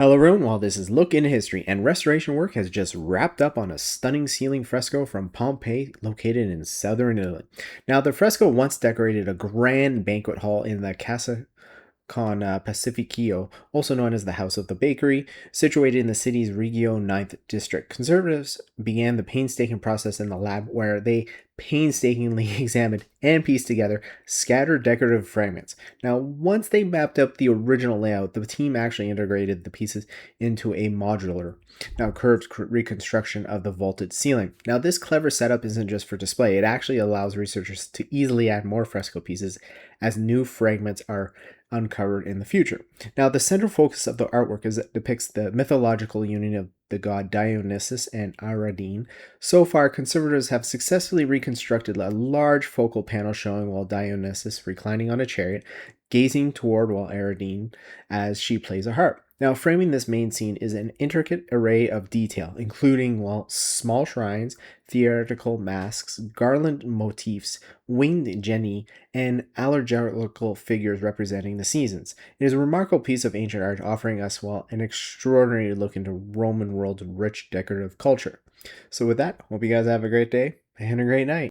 Hello everyone, while this is Look into History, and restoration work has just wrapped up on a stunning ceiling fresco from Pompeii located in southern Italy. Now, the fresco once decorated a grand banquet hall in the Casa con Pacificio, also known as the House of the Bakery, situated in the city's Regio Ninth District. Conservatives began the painstaking process in the lab where they painstakingly examined and pieced together scattered decorative fragments. Now, once they mapped up the original layout, the team actually integrated the pieces into a modular, now curved reconstruction of the vaulted ceiling. Now, this clever setup isn't just for display, it actually allows researchers to easily add more fresco pieces as new fragments are uncovered in the future. Now, the central focus of the artwork is that depicts the mythological union of the god Dionysus and Ariadne. So far, conservators have successfully reconstructed a large focal panel showing while Dionysus reclining on a chariot, gazing toward while Ariadne as she plays a harp. Now, framing this main scene is an intricate array of detail, including small shrines, theatrical masks, garland motifs, winged genii, and allegorical figures representing the seasons. It is a remarkable piece of ancient art, offering us an extraordinary look into Roman world's rich decorative culture. So with that, hope you guys have a great day and a great night.